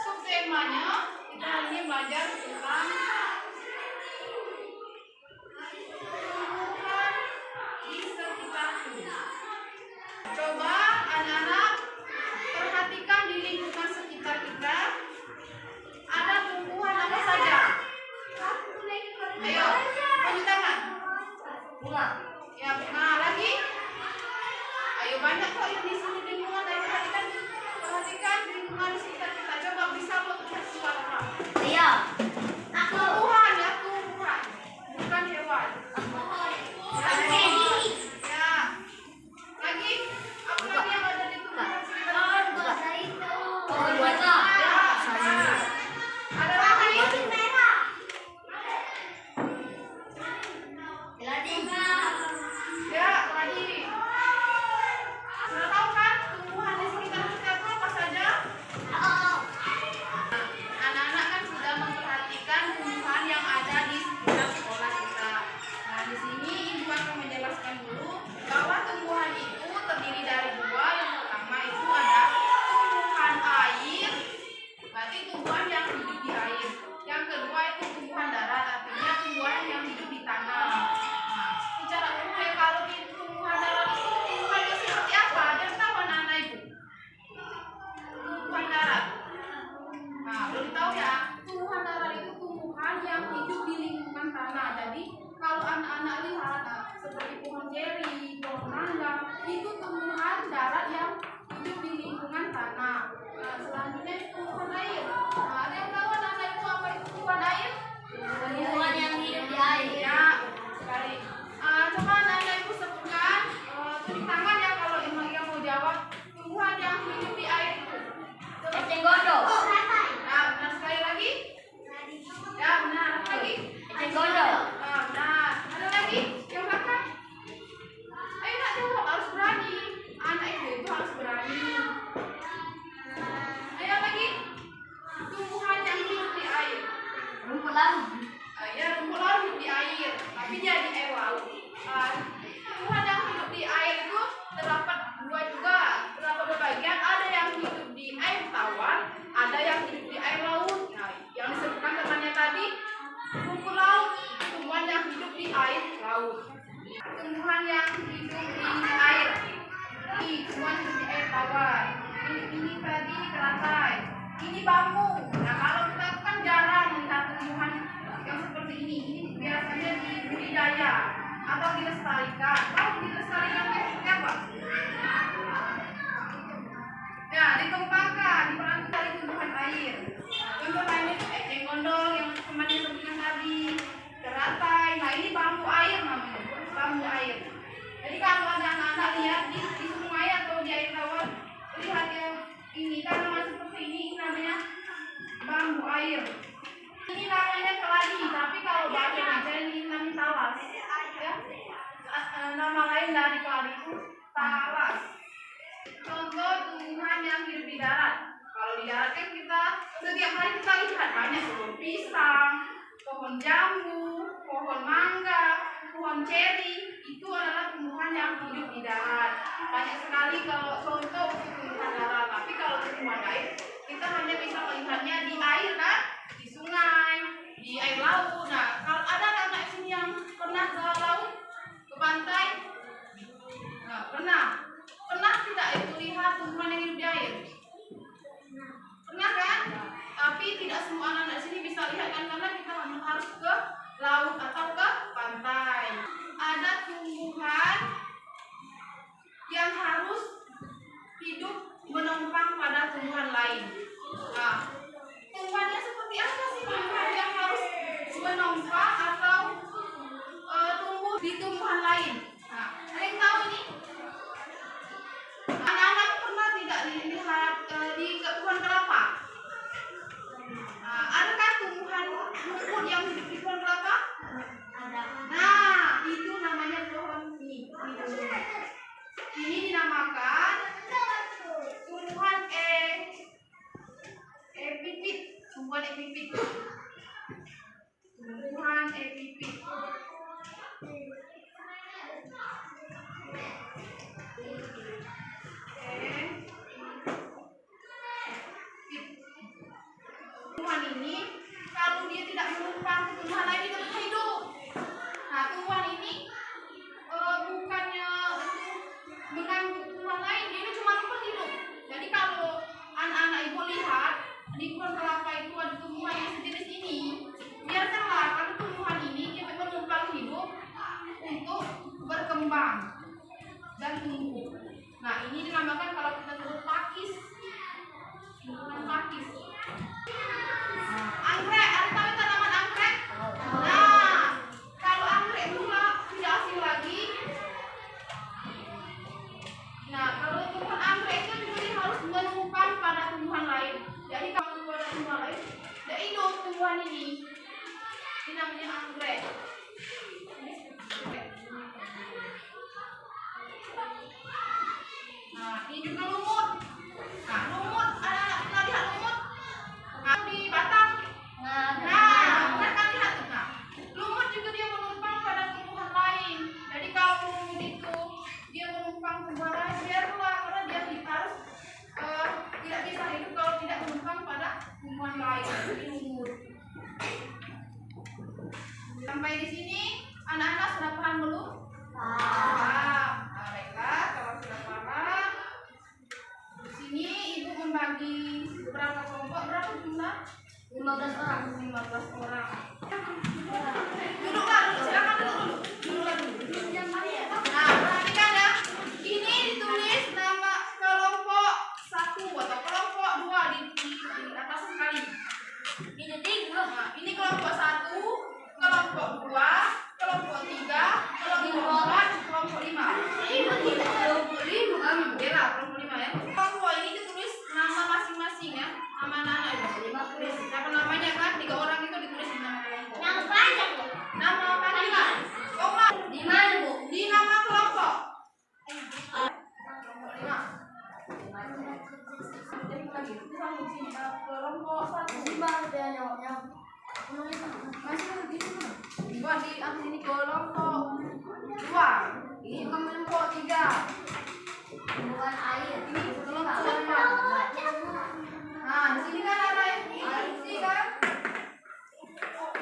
Subtemanya kita hari ini belajar tentang tumbuhan di sekitarku. Coba anak-anak perhatikan di lingkungan sekitar kita. Ada tumbuhan apa saja? Ayo, tunjuk tangan. Bunga. Ya, bunga lagi. Ayo, banyak kok yang di sini lingkungan. Ayo perhatikan di lingkungan sekitar kita. Coba bisa buat suara. Iya. Tumbuhan ya, tumbuhan. Bukan hewan. Ya. Lagi. Apa lagi yang ada di tumbuhan sekitar kita? Ada lagi? Ya, lagi. Sudah tahu kan tumbuhan di sekitar kita itu apa saja? Anak-anak kan sudah memperhatikan tumbuhan yang ada di sekitar sekolah kita. Nah, di sini ibu akan menjelaskan dulu bahwa tumbuhan itu terdiri dari dua. Yang pertama itu ada tumbuhan air, berarti tumbuhan yang hidup di air. Yang kedua itu tumbuhan darat, artinya tumbuhan yang hidup di tanah. Nah, secara umum ya kalau di tumbuhan darat itu tumbuhannya seperti apa? Ada yang tahu anak-anak ibu? Tumbuhan darat. Nah, belum tahu ya. Tumbuhan darat itu tumbuhan yang hidup di lingkungan tanah. Jadi kalau anak-anak lihat seperti pohon ceri, pohon mangga, itu tumbuhan darat yang hidup di lingkungan tanah. Nah, selanjutnya tumbuhan air. Nah, ada yang tahu anak-anak itu apa itu tumbuhan air? Tumbuhan yang hidup di air. Ya, sekali. Coba anak-anak ibu sebutkan, tunjuk tangan ya kalau yang mau jawab. Tumbuhan yang hidup di air itu. Coba. Eceng gondok. Nah, benar sekali lagi. Ya, benar. Lagi. Eceng gondok. Nah, benar. Ada lagi? Yang belakang. Ayo nak jawab, harus berani. Anak itu harus berani. Ayo lagi. Tumbuhan yang hidup di air. Rumput laut. Ya, rumput laut hidup di air, tapi dia di air laut. Tumbuhan yang hidup di air itu terdapat dua juga, terdapat dua bagian. Ada yang hidup di air tawar, ada yang hidup di air laut. Nah, yang disebutkan temannya tadi rumput laut, tumbuhan yang hidup di air laut. Tumbuhan yang hidup di air, ini tumbuhan hidup di air tawar. Ini tadi teratai, ini bambu. Nah, kalau kita kan jarang melihat tumbuhan yang seperti ini biasanya dibudidaya atau dilestarikan. Kalau dilestarikan itu seperti apa? Ya, dikembangkan, diperankan dari tumbuhan air. Contoh lainnya itu eceng gondok yang temannya sebutkan tadi, teratai. Nah, ini bambu air namanya, bambu air. Jadi kalau ada anak-anak lihat di sungai atau di air tawar, lihat yang ini tanaman seperti ini namanya bambu air. Ini namanya keladi, tapi kalau bahasa Indonesia ini namanya talas. Ya. Nama lain dari keladi itu talas. Contoh tumbuhan yang hidup di darat. Kalau di darat kan kita setiap hari kita lihat banyak pohon pisang, pohon jambu, pohon mangga, pohon ceri. Itu adalah tumbuhan yang hidup di darat. Banyak sekali kalau contoh tumbuhan darat. Tapi kalau tumbuhan air kita hanya bisa melihatnya di air kan, di sungai, di air laut. Nah, kalau ada anak-anak sini yang pernah ke laut, ke pantai, nah, pernah tidak itu lihat tumbuhan yang hidup di air? Pernah kan? Tapi tidak semua anak-anak sini bisa lihat kan, karena kita harus ke laut atau ke pantai. Ada tumbuhan yang harus hidup menumpang pada tumbuhan lain. Nah, tumbuhannya seperti apa sih tumbuhan yang harus menumpang atau tumbuh berkembang dan tumbuh. Nah, ini dinamakan kalau kita sebut pakis. Tumbuhan pakis. Anggrek, ada tahu tanaman anggrek? Nah, kalau anggrek itu tidak asing lagi. Nah, kalau tumbuhan anggrek itu juga dia harus menemukan pada tumbuhan lain. Jadi kalau pada tumbuhan lain, dia hidup tumbuhan ini. Ini namanya anggrek. Nah, ini juga lumut. Nah, lumut, anak-anak pernah lihat lumut? Nah, di batang. Nah, mereka lihat tuh. Nah, lumut juga dia menumpang pada tumbuhan lain. Jadi kalau lumut itu dia menumpang tumbuhan lain, biarlah karena dia harus tidak bisa hidup kalau tidak menumpang pada tumbuhan lain. Jadi lumut. Sampai di sini anak-anak sudah paham belum? Paham. Nah, baiklah, kalau sudah paham, di sini ibu membagi beberapa kelompok, berapa jumlah? 15 orang. 15 orang. Duduklah dulu, silakan duduk dulu. Nah, perhatikan ya. Ini ditulis nama kelompok 1 atau kelompok 2 di atas sekali. Nah, ini kelompok 1, kelompok 2, kelompok 3, kelompok 4, kelompok 5. Bela, kelompok 5 ya. Kelompok ini ditulis nama masing-masing ya. Nama anak-anak itu. Siapa namanya kan? 3 orang itu ditulis di nama kelompok. Yang panjang loh. Nama panggilan. Koma. Di mana, Bu? Di nama kelompok. Kelompok 5. Jadi lagi. Sambung sini. Kelompok 1. Masih di sini. Buat di atas ini kelompok 2. Ini kelompok 3. Tumbuhan air. Ini kelompok 4. Nah, di sini kan ada yang ini kan.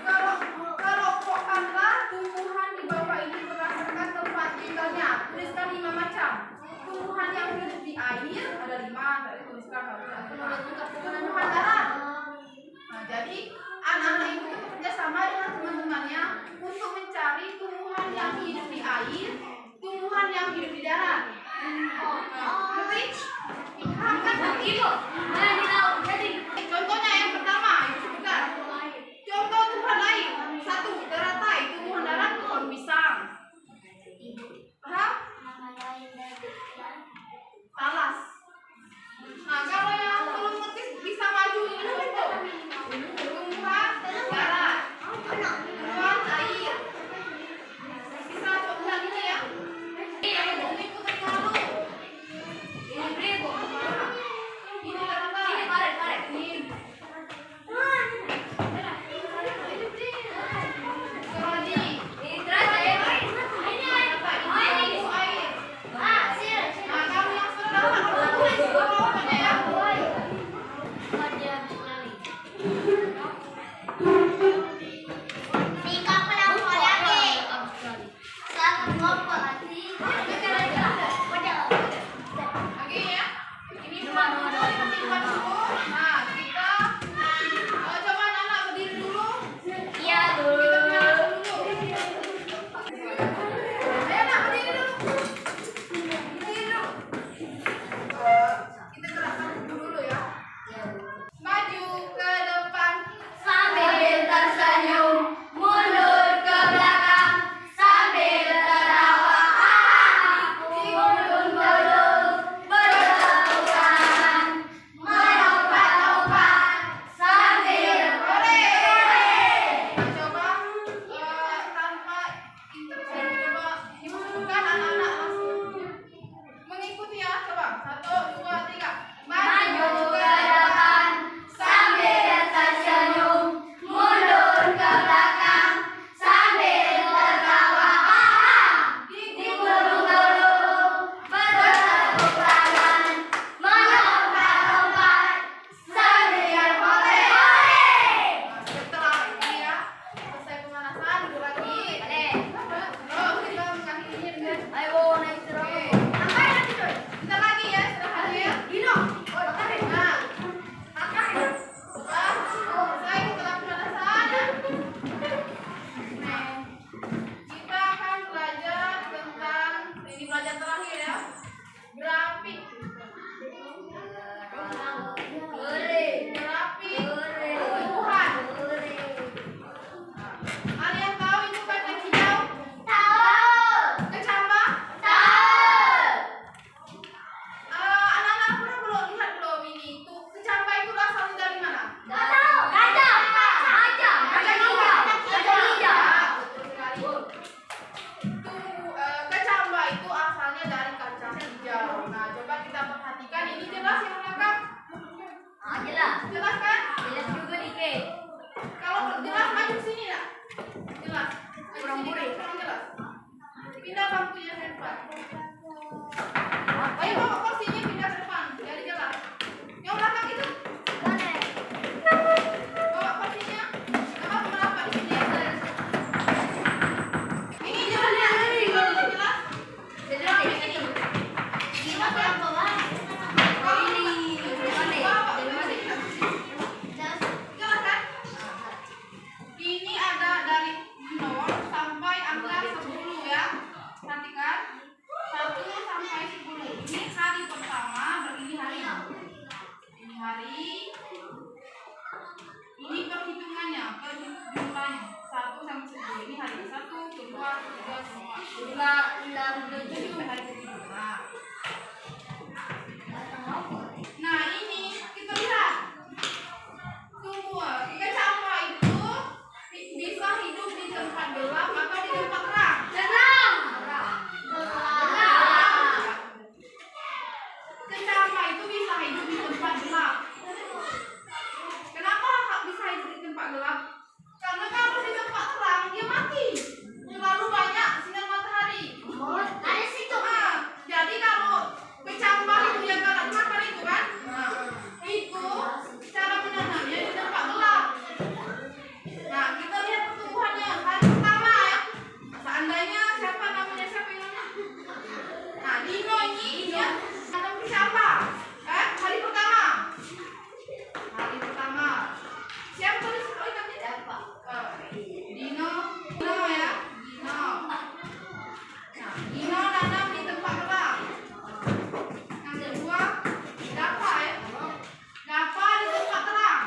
Kalau kelompokkanlah tumbuhan di bawah ini berdasarkan tempat tinggalnya. Tuliskan 5 macam. Tumbuhan yang hidup di air ada 5. Tadi tuliskan tumbuhan darat. Nah, jadi anak-anak itu bekerja sama dengan teman-temannya untuk mencari tumbuhan yang hidup di air, tumbuhan yang hidup di darat. Ngerti? Paham kan? Ibu. Nah, di laut. Jadi, Contohnya yang pertama, ibu sebutkan. Contoh tumbuhan lain. 1, teratai, tumbuhan darat, pohon pisang. Paham? Talas. Nah, kalau yang belum ngerti bisa maju ini contoh. Tumbuhan darat, tumbuhan air. Bisa coba ini ya. Ini putri malu. ini beri, Bu. Ini teratai. jelas yang belakang? Ah, jelas. Jelas kan? Jelas juga nih, Ke. Kalau jelas maju sini nak. Jelas. Kurang Sini, murid. kurang jelas. Pindah bangkunya ke depan. Ayo bawa kursinya pindah ke depan. Jadi jelas. Yang belakang itu Mana? bawa kursinya. Apa merapat di sini? Ini jalannya jelas. Jelas di sini. Lima yang bawah. Ini. Mana? Bawa Dari mana? jelas kan? Ini ada dari 0 sampai angka 10 ya. Perhatikan. 1 sampai 10. Ini hari pertama, ini hari. Ini hari. Ini perhitungannya, jumlahnya. 1 sampai 10. Ini hari 1, 2, 3, 4. 5, 6, 7 sampai hari ke-7. Nah, ini kita lihat. Tunggu, kecamba itu bisa hidup di tempat gelap atau di tempat terang? Tenang. Kecamba itu bisa hidup di tempat gelap. Kenapa bisa hidup di tempat gelap? Karena kalau di tempat terang dia mati. Terlalu banyak sinar matahari. Ada situ. Jadi kalau kecamba itu yang galak makan itu kan, itu cara menanamnya di tempat gelap. Nah, kita lihat pertumbuhannya hari pertama ya. Seandainya siapa yang namanya? Nah, Dino ini dia tanam kecamba. Hari pertama. Hari pertama. Siapa tulis? Oh, ini siapa? Dino ya. Dino. Nah, Dino nanam di tempat gelap. Yang kedua, Dapa ya. Dapa di tempat terang.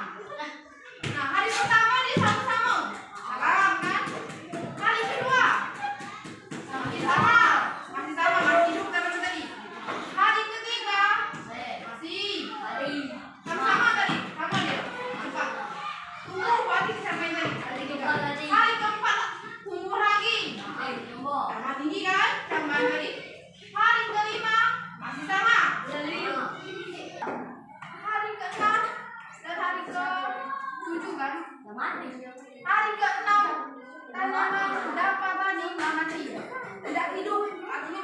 Nah, hari pertama dia sama-sama. Salam kan? Hari kedua. Masih sama. Masih hidup sama tadi. Hari ketiga. Masih. Sama tadi. Sama dia. Empat. Tumbuh lagi sampai tadi. Hari keempat tumbuh lagi. Sama tinggi kan? Sama tadi. Hari kelima masih sama. Hari ke-6 dan hari ke-7 kan? Hari ke-6 tanaman dapat tadi mati. Tidak hidup. Artinya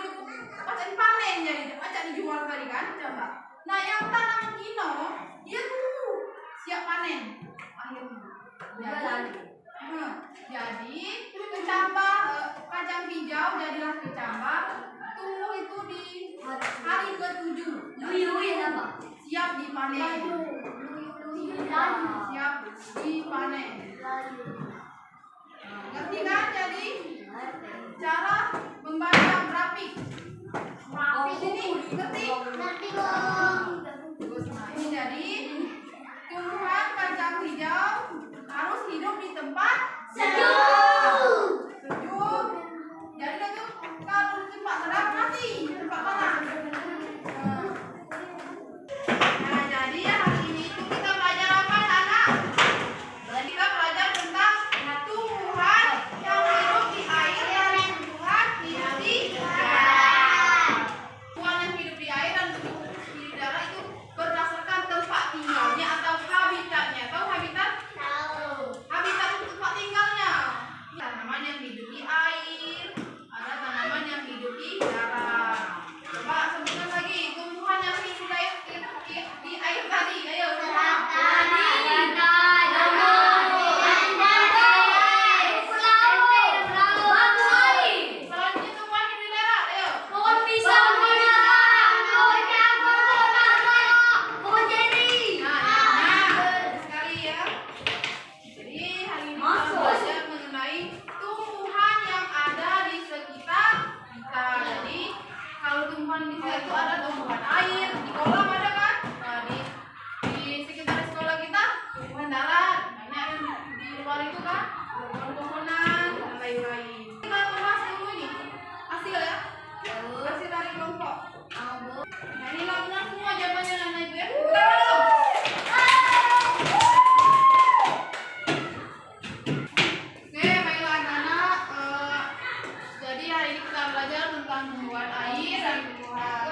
macam panen jadi macam dijual tadi kan? Coba. Nah, yang tanaman Dino dia tumbuh siap panen akhirnya. Jadi kecamba kacang hijau jadilah kecamba tumbuh itu di hari ke-7. Siap dipanen. Siap dipanen. Ngerti kan? Jadi cara membaca grafik. Ini ngerti? Nah, ini jadi tumbuhan kacang hijau harus hidup di tempat sejuk. Jadi itu kalau di tempat terang mati, di tempat panas. Nah, jadi hari ini itu kita belajar apa, anak? Kita belajar tentang tumbuhan yang hidup di air dan tumbuhan hidup di darat. Tumbuhan yang hidup di air dan tumbuhan hidup di darat itu berdasarkan tempat tinggalnya atau habitatnya. Tahu habitat? Habitat itu tempat tinggalnya. Tanaman yang hidup di air, ada tanaman yang hidup di darat. Coba sebutkan lagi tumbuhan yang hidup di air tadi. Ayo semua. Selanjutnya tumbuhan hidup di darat. Ayo. Sekali ya. Jadi hari ini kita belajar mengenai tumbuhan yang ada di sekitar kita. Jadi kalau tumbuhan di sekitar itu ada tumbuhan air, di kolam ada kan? Nah, di sekitar sekolah kita tumbuhan darat. Banyak yang di luar itu kan? Pohon-pohonan dan lain-lain. Kita bahas dulu ini hasil ya. Hasil dari kelompok. Nah, ini lakukan semua jawabannya Nana itu ya. Kita dulu. Oke, baiklah anak-anak. Jadi hari ini kita belajar tentang tumbuhan air dan tumbuhan